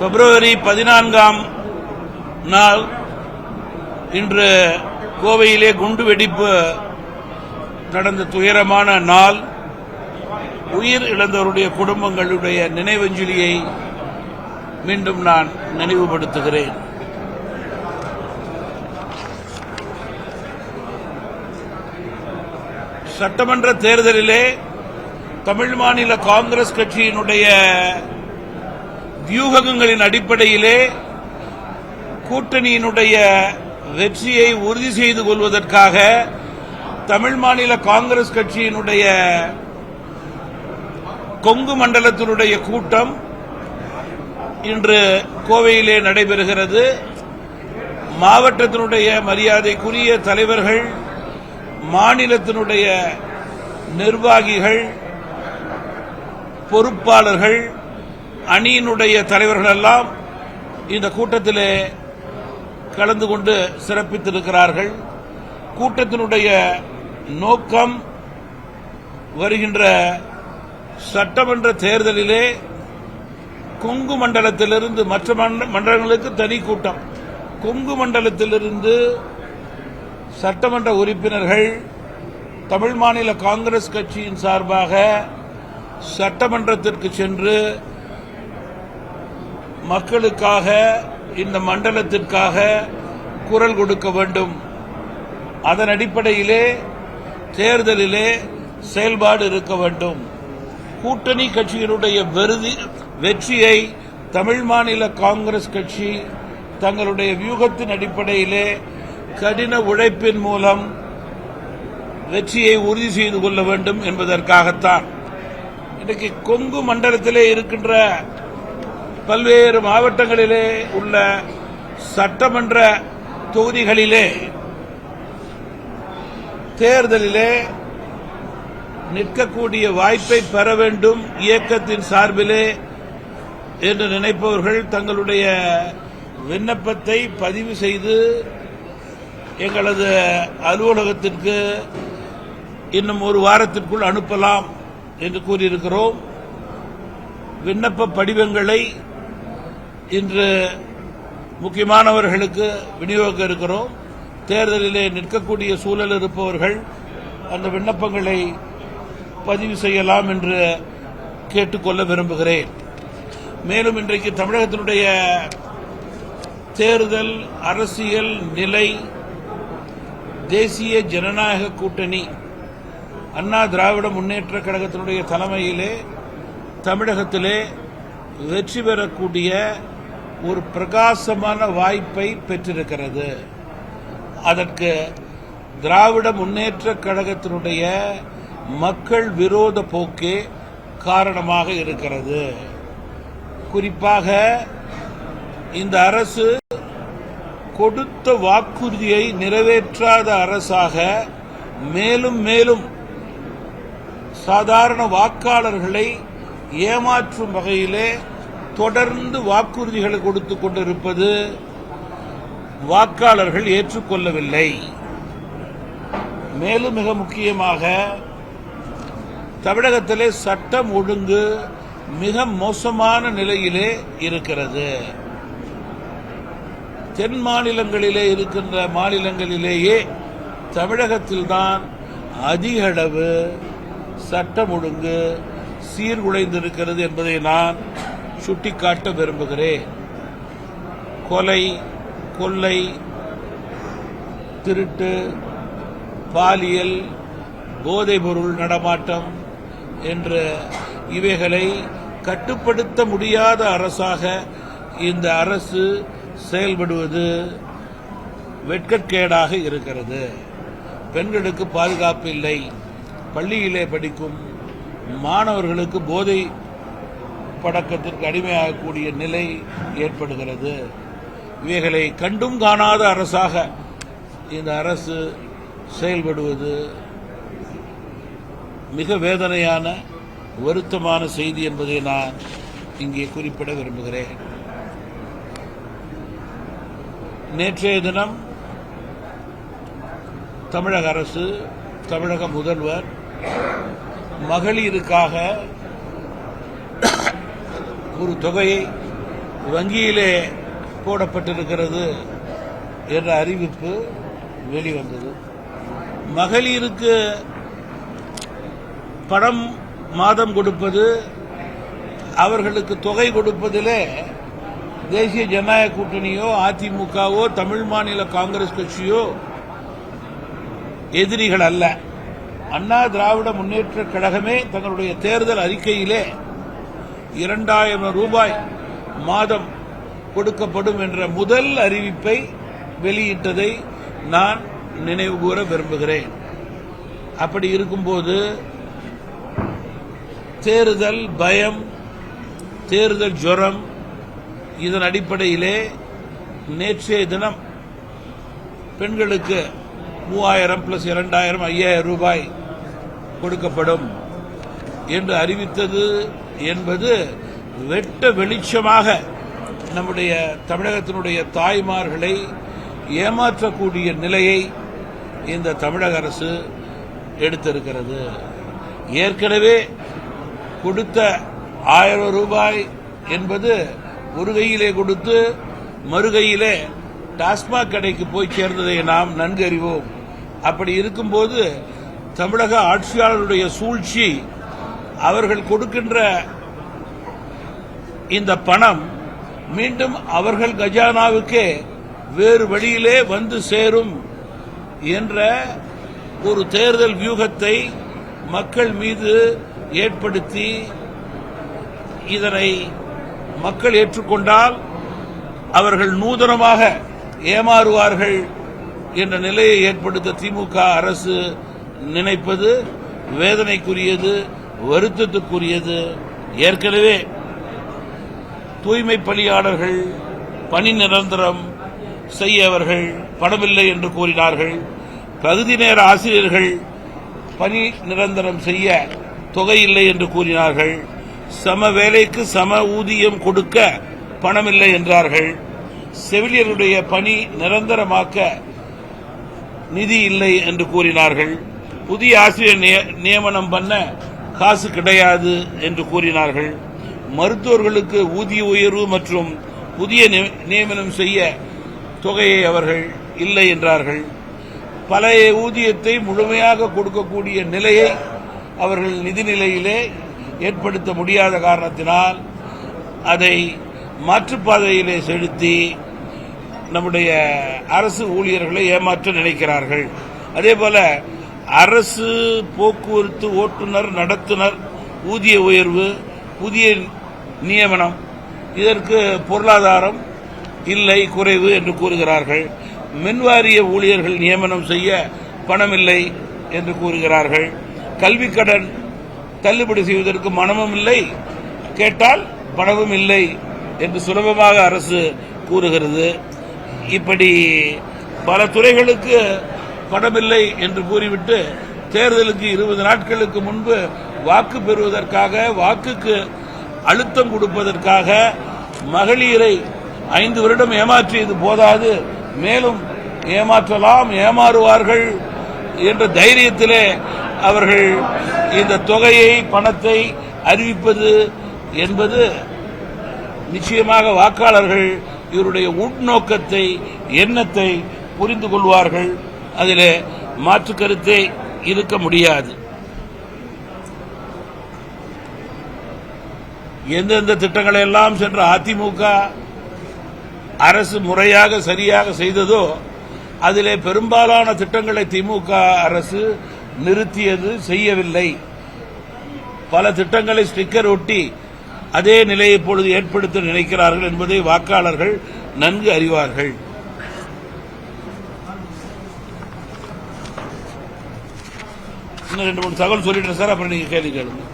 பிப்ரவரி 14ஆம் நாள் இன்று கோவையிலே குண்டு வெடிப்பு நடந்த துயரமான நாள். உயிர் இழந்தவருடைய குடும்பங்களுடைய நினைவஞ்சலியை மீண்டும் நான் நினைவுபடுத்துகிறேன். சட்டமன்ற தேர்தலிலே தமிழ் மாநில காங்கிரஸ் கட்சியினுடைய வியூகங்களின் அடிப்படையிலே கூட்டணியினுடைய வெற்றியை உறுதி செய்து கொள்வதற்காக தமிழ் மாநில காங்கிரஸ் கட்சியினுடைய கொங்கு மண்டலத்தினுடைய கூட்டம் இன்று கோவையிலே நடைபெறுகிறது. மாவட்டத்தினுடைய மரியாதைக்குரிய தலைவர்கள், மாநிலத்தினுடைய நிர்வாகிகள், பொறுப்பாளர்கள், அணியினுடைய தலைவர்கள் எல்லாம் இந்த கூட்டத்திலே கலந்து கொண்டு சிறப்பித்திருக்கிறார்கள். கூட்டத்தினுடைய நோக்கம் வருகின்ற சட்டமன்ற தேர்தலிலே கொங்கு மண்டலத்திலிருந்து மற்ற மண்டலங்களுக்கு தனி கூட்டம், கொங்கு மண்டலத்திலிருந்து சட்டமன்ற உறுப்பினர்கள் தமிழ் மாநில காங்கிரஸ் கட்சியின் சார்பாக சட்டமன்றத்திற்கு சென்று மக்களுக்காக, இந்த மண்டலத்திற்காக குரல் கொடுக்க வேண்டும். அதன் அடிப்படையிலே தேர்தலிலே செயல்பாடு இருக்க வேண்டும். கூட்டணி கட்சியினுடைய வெற்றியை தமிழ் மாநில காங்கிரஸ் கட்சி தங்களுடைய வியூகத்தின் அடிப்படையிலே கடின உழைப்பின் மூலம் வெற்றியை உறுதி செய்து கொள்ள வேண்டும் என்பதற்காகத்தான் இன்றைக்கு கொங்கு மண்டலத்திலே இருக்கின்ற பல்வேறு மாவட்டங்களிலே உள்ள சட்டமன்ற தொகுதிகளிலே தேர்தலிலே நிற்கக்கூடிய வாய்ப்பை பெற வேண்டும் இயக்கத்தின் சார்பிலே என்று நினைப்பவர்கள் தங்களுடைய விண்ணப்பத்தை பதிவு செய்து எங்களது அலுவலகத்திற்கு இன்னும் ஒரு வாரத்திற்குள் அனுப்பலாம் என்று கூறியிருக்கிறோம். விண்ணப்ப படிவங்களை இன்று முக்கியமானவர்களுக்கு விநியோகிக்க இருக்கிறோம். தேர்தலிலே நிற்கக்கூடிய சூழல் இருப்பவர்கள் அந்த விண்ணப்பங்களை பதிவு செய்யலாம் என்று கேட்டுக்கொள்ள விரும்புகிறேன். மேலும் இன்றைக்கு தமிழகத்தினுடைய தேர்தல் அரசியல் நிலை, தேசிய ஜனநாயக கூட்டணி அண்ணா திராவிட முன்னேற்ற கழகத்தினுடைய தலைமையிலே தமிழகத்திலே வெற்றி பெறக்கூடிய ஒரு பிரகாசமான வாய்ப்பை பெற்றிருக்கிறது. அதற்கு திராவிட முன்னேற்ற கழகத்தினுடைய மக்கள் விரோத போக்கே காரணமாக இருக்கிறது. குறிப்பாக இந்த அரசு கொடுத்த வாக்குறுதியை நிறைவேற்றாத அரசாக மேலும் மேலும் சாதாரண வாக்காளர்களை ஏமாற்றும் வகையிலே தொடர்ந்து வாக்குறுதிகளை கொடுத்துக் கொண்டிருப்பது வாக்காளர்கள் ஏற்றுக்கொள்ளவில்லை. மேலும் மிக முக்கியமாக தமிழகத்திலே சட்டம் ஒழுங்கு மிக மோசமான நிலையிலே இருக்கிறது. தென் மாநிலங்களிலே இருக்கின்ற மாநிலங்களிலேயே தமிழகத்தில்தான் அதிக அளவு சட்டம் ஒழுங்கு சீர்குலைந்திருக்கிறது என்பதை நான் சுட்டிக்காட்ட விரும்புகிறேன். கொலை, கொள்ளை, திருட்டு, பாலியல், போதைப்பொருள் நடமாட்டம் என்ற இவைகளை கட்டுப்படுத்த முடியாத அரசாக இந்த அரசு செயல்படுவது வெட்கக்கேடாக இருக்கிறது. பெண்களுக்கு பாதுகாப்பு இல்லை. பள்ளியிலே படிக்கும் மாணவர்களுக்கு போதை பழக்கத்திற்கு அடிமையாகக்கூடிய நிலை ஏற்படுகிறது. இவைகளை கண்டும் காணாத அரசாக இந்த அரசு செயல்படுவது மிக வேதனையான, வருத்தமான செய்தி என்பதை நான் இங்கே குறிப்பிட விரும்புகிறேன். நேற்றைய தினம் தமிழக அரசு, தமிழக முதல்வர் மகளிருக்காக ஒரு தொகையை வங்கியிலே போடப்பட்டிருக்கிறது என்ற அறிவிப்பு வெளிவந்தது. மகளிருக்கு பணம் மாதம் கொடுப்பது, அவர்களுக்கு தொகை கொடுப்பதிலே தேசிய ஜனநாயக கூட்டணியோ அதிமுகவோ தமிழ் மாநில காங்கிரஸ் கட்சியோ எதிரிகள் அல்ல. அண்ணா திராவிட முன்னேற்ற கழகமே தங்களுடைய தேர்தல் அறிக்கையிலே 2000 ரூபாய் மாதம் கொடுக்கப்படும் என்ற முதல் அறிவிப்பை வெளியிட்டதை நான் நினைவுகூர விரும்புகிறேன். அப்படி இருக்கும்போது தேர்தல் பயம், தேர்தல் ஜுரம், இதன் அடிப்படையிலே நேற்றைய தினம் பெண்களுக்கு 3000 பிளஸ் 2000 5000 ரூபாய் கொடுக்கப்படும் என்று அறிவித்தது என்பது வெட்ட வெளிச்சமாக நம்முடைய தமிழகத்தினுடைய தாய்மார்களை ஏமாற்றக்கூடிய நிலையை இந்த தமிழக அரசு எடுத்திருக்கிறது. ஏற்கனவே கொடுத்த 1000 ரூபாய் என்பது ஒரு கையிலே கொடுத்து மறுகையிலே டாஸ்மாக் கடைக்கு போய் சேர்ந்ததை நாம் நன்கு அறிவோம். அப்படி இருக்கும்போது தமிழக ஆட்சியாளருடைய சூழ்ச்சி, அவர்கள் கொடுக்கின்ற இந்த பணம் மீண்டும் அவர்கள் கஜானாவுக்கே வேறு வழியிலே வந்து சேரும் என்ற ஒரு தேர்தல் வியூகத்தை மக்கள் மீது ஏற்படுத்தி, இதனை மக்கள் ஏற்றுக்கொண்டால் அவர்கள் நூதனமாக ஏமாறுவார்கள் என்ற நிலையை ஏற்படுத்த திமுக அரசு நினைப்பது வேதனைக்குரியது, வருத்தத்துக்குரியது. ஏற்கனவே தூய்மை பணியாளர்கள் பணி நிரந்தரம் செய்ய அவர்கள் பணமில்லை என்று கூறினார்கள். பகுதி நேர ஆசிரியர்கள் பணி நிரந்தரம் செய்ய தொகை இல்லை என்று கூறினார்கள். சம வேலைக்கு சம ஊதியம் கொடுக்க பணமில்லை என்றார்கள். செவிலியருடைய பணி நிரந்தரமாக்க நிதி இல்லை என்று கூறினார்கள். புதிய ஆசிரியர் நியமனம் பண்ண காசு கிடையாது என்று கூறினார்கள். மருத்துவர்களுக்கு ஊதிய உயர்வு மற்றும் புதிய நியமனம் செய்ய தொகையை அவர்கள் இல்லை என்றார்கள். பழைய ஊதியத்தை முழுமையாக கொடுக்கக்கூடிய நிலையை அவர்கள் நிதிநிலையிலே ஏற்படுத்த முடியாத காரணத்தினால் அதை மாற்றுப்பாதையிலே செலுத்தி நம்முடைய அரசு ஊழியர்களை ஏமாற்ற நினைக்கிறார்கள். அதேபோல அரசு போக்குவரத்து ஓட்டுநர் நடத்துனர் ஊதிய உயர்வு, புதிய நியமனம், இதற்கு பொருளாதாரம் இல்லை, குறைவு என்று கூறுகிறார்கள். மின்வாரிய ஊழியர்கள் நியமனம் செய்ய பணமில்லை என்று கூறுகிறார்கள். கல்விக் கடன் தள்ளுபடி செய்வதற்கு மனமும் இல்லை, கேட்டால் பணமும் இல்லை என்று சுலபமாக அரசு கூறுகிறது. இப்படி பல துறைகளுக்கு பணமில்லை என்று கூறிவிட்டு தேர்தலுக்கு 20 நாட்களுக்கு முன்பு வாக்கு பெறுவதற்காக, வாக்குக்கு அழுத்தம் கொடுப்பதற்காக மகளிரை 5 வருடம் ஏமாற்றியது போதாது, மேலும் ஏமாற்றலாம், ஏமாறுவார்கள் என்ற தைரியத்திலே அவர்கள் இந்த தொகையை, பணத்தை அறிவிப்பது என்பது நிச்சயமாக வாக்காளர்கள் இவருடைய உள்நோக்கத்தை, எண்ணத்தை புரிந்து கொள்வார்கள். அதிலே மாற்று கருத்தே இருக்க முடியாது. எந்தெந்த திட்டங்களை எல்லாம் சென்ற அதிமுக அரசு முறையாக சரியாக செய்ததோ அதிலே பெரும்பாலான திட்டங்களை திமுக அரசு நிறுத்தியது, செய்யவில்லை. பல திட்டங்களை ஸ்டிக்கர் ஒட்டி அதே நிலையை இப்பொழுது ஏற்படுத்த நினைக்கிறார்கள் என்பதை வாக்காளர்கள் நன்கு அறிவார்கள். இன்னும் 2-3 தகவல் சொல்லிட்டேன் சார், அப்புறம் நீங்க கேள்வி கேளுங்க.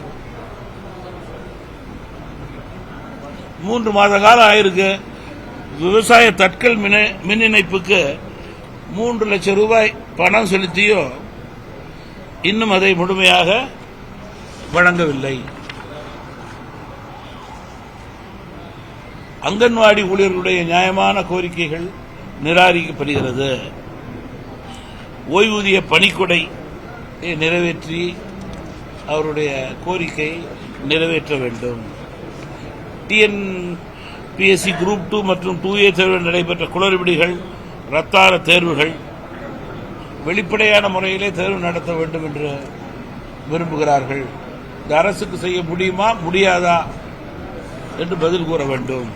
3 மாத காலம் ஆயிருக்கு. விவசாய தட்கல் மின் இணைப்புக்கு 3 லட்சம் ரூபாய் பணம் செலுத்தியோ இன்னும் அதை முழுமையாக வழங்கவில்லை. அங்கன்வாடி ஊழியர்களுடைய நியாயமான கோரிக்கைகள் நிராகரிக்கப்படுகிறது. ஓய்வூதிய பணிக்கொடை நிறைவேற்றி அவருடைய கோரிக்கை நிறைவேற்ற வேண்டும். பிஎஸ்சி குரூப் 2 மற்றும் 2A தேர்வில் நடைபெற்ற குளறுபடிகள், ரத்தார தேர்வுகள் வெளிப்படையான முறையிலே தேர்வு நடத்த வேண்டும் என்று விரும்புகிறார்கள். இந்த அரசுக்கு செய்ய முடியுமா முடியாதா என்று பதில் கூற வேண்டும்.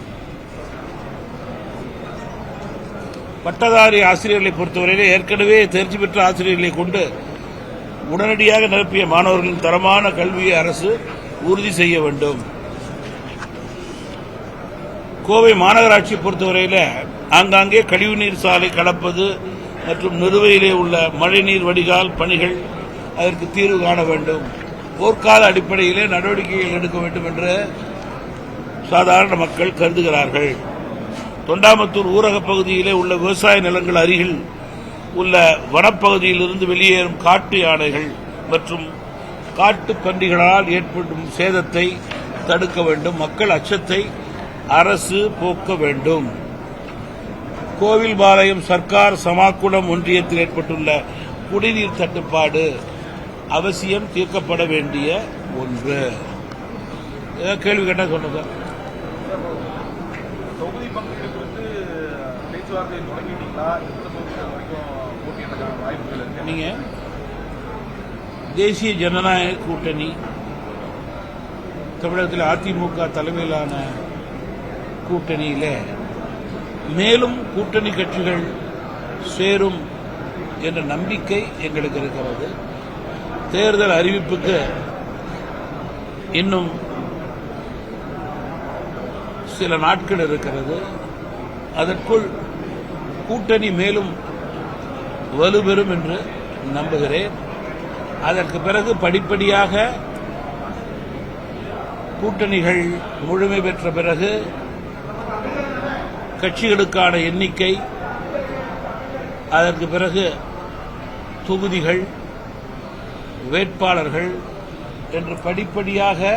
பட்டதாரி ஆசிரியர்களை பொறுத்தவரையிலே ஏற்கனவே தேர்ச்சி பெற்ற ஆசிரியர்களை கொண்டு உடனடியாக நிரப்பிய மாணவர்களின் தரமான கல்வியை அரசு உறுதி செய்ய வேண்டும். கோவை மாநகராட்சியை பொறுத்தவரையில் ஆங்காங்கே கழிவுநீர் சாலை கடப்பது மற்றும் நிறுவையிலே உள்ள மழைநீர் வடிகால் பணிகள் அதற்கு தீர்வு காண வேண்டும். போர்க்கால அடிப்படையிலே நடவடிக்கைகள் எடுக்க வேண்டும் என்று சாதாரண மக்கள் கருதுகிறார்கள். தொண்டாமுத்தூர் ஊரகப் பகுதியிலே உள்ள விவசாய நிலங்கள் அருகில் உள்ள வனப்பகுதியிலிருந்து வெளியேறும் காட்டு யானைகள் மற்றும் காட்டு பன்றிகளால் ஏற்படும் சேதத்தை தடுக்க வேண்டும். மக்கள் அச்சத்தை அரசு போக்க வேண்டும். கோவில்பாளையம் சர்க்கார் சமாக்குளம் ஒன்றியத்தில் ஏற்பட்டுள்ள குடிநீர் தட்டுப்பாடு அவசியம் தீர்க்கப்பட வேண்டிய ஒன்று. கேள்வி கேட்டா சொல்லுங்க. தொகுதி பங்கீடு குறித்து பேச்சுவார்த்தை தொடங்கிட்டீங்களா? நீங்க தேசிய ஜனநாயக கூட்டணி தமிழகத்தில் அதிமுக தலைமையிலான கூட்டணியில மேலும் கூட்டணி கட்சிகள் சேரும் என்ற நம்பிக்கை எங்களுக்கு இருக்கிறது. தேர்தல் அறிவிப்புக்கு இன்னும் சில நாட்கள் இருக்கிறது. அதற்குள் கூட்டணி மேலும் வலுப்பெறும் என்று நம்புகிறேன். அதற்கு பிறகு படிப்படியாக கூட்டணிகள் முழுமை பெற்ற பிறகு கட்சிகளுக்கான எண்ணிக்கை, அதற்கு பிறகு தொகுதிகள், வேட்பாளர்கள் என்று படிப்படியாக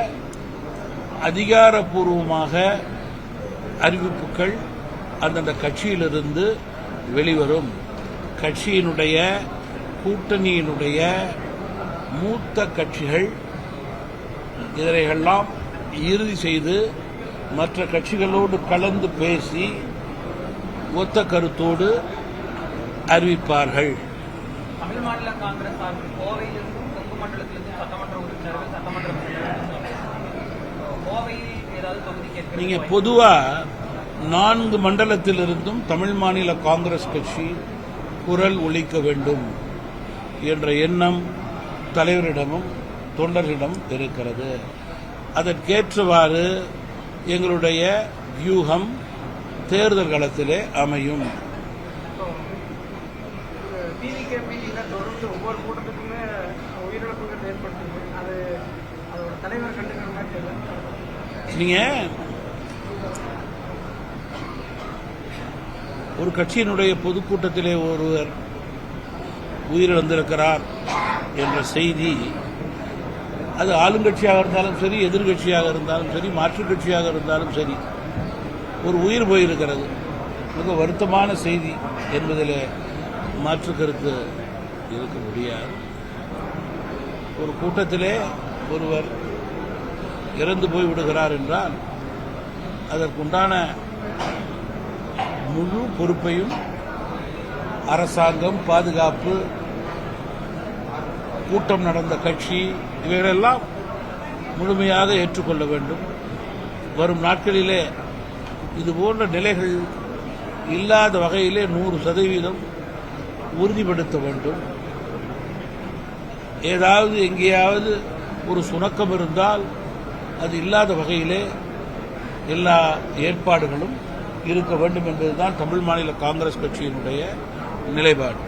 அதிகாரப்பூர்வமாக அறிவிப்புகள் அந்தந்த கட்சியிலிருந்து வெளிவரும். கட்சியினுடைய கூட்டணியினுடைய மூத்த கட்சிகள் இதனையெல்லாம் இறுதி செய்து மற்ற கட்சிகளோடு கலந்து பேசி ஒத்த கருத்தோடு அறிவிப்பார்கள். தமிழ் மாநில காங்கிரஸ் கோவையிலிருந்தும் கொங்கு மண்டலத்திலிருந்தும் சட்டமன்ற உறுப்பினர்கள் சட்டமன்ற கோவையில் ஏதாவது தொகுதி கேட்க நீங்க பொதுவா 4 மண்டலத்திலிருந்தும் தமிழ் மாநில காங்கிரஸ் கட்சி குரல் ஒலிக்க வேண்டும் என்ற எண்ணம் தலைவரிடமும் தொண்டர்களிடம் இருக்கிறது. அதற்கேற்றவாறு எங்களுடைய வியூகம் தேர்தல் களத்திலே அமையும். தொடர்ந்து ஒவ்வொரு கூட்டத்துக்குமே உயிரிழப்புகள் ஏற்படுத்துது. அது அதோட தலைவர் கண்டுக்கிற மாதிரி நீங்க ஒரு கட்சியினுடைய பொதுக்கூட்டத்திலே ஒருவர் உயிரிழந்திருக்கிறார் என்ற செய்தி, அது ஆளுங்கட்சியாக இருந்தாலும் சரி, எதிர்கட்சியாக இருந்தாலும் சரி, மாற்றுக் கட்சியாக இருந்தாலும் சரி, ஒரு உயிர் போயிருக்கிறது. மிக வருத்தமான செய்தி என்பதில் மாற்று கருத்து இருக்க முடியாது. ஒரு கூட்டத்திலே ஒருவர் இறந்து போய் விடுகிறார் என்றால் அதற்குண்டான முழு பொறுப்பையும் அரசாங்கம், பாதுகாப்பு, கூட்டம் நடந்த கட்சி இவைகளெல்லாம் முழுமையாக ஏற்றுக்கொள்ள வேண்டும். வரும் நாட்களிலே இதுபோன்ற நிலைகள் இல்லாத வகையிலே 100% உறுதிப்படுத்த வேண்டும். ஏதாவது எங்கேயாவது ஒரு சுணக்கம் இருந்தால் அது இல்லாத வகையிலே எல்லா ஏற்பாடுகளும் இருக்க வேண்டும் என்பதுதான் தமிழ் மாநில காங்கிரஸ் கட்சியினுடைய நிலைப்பாடு.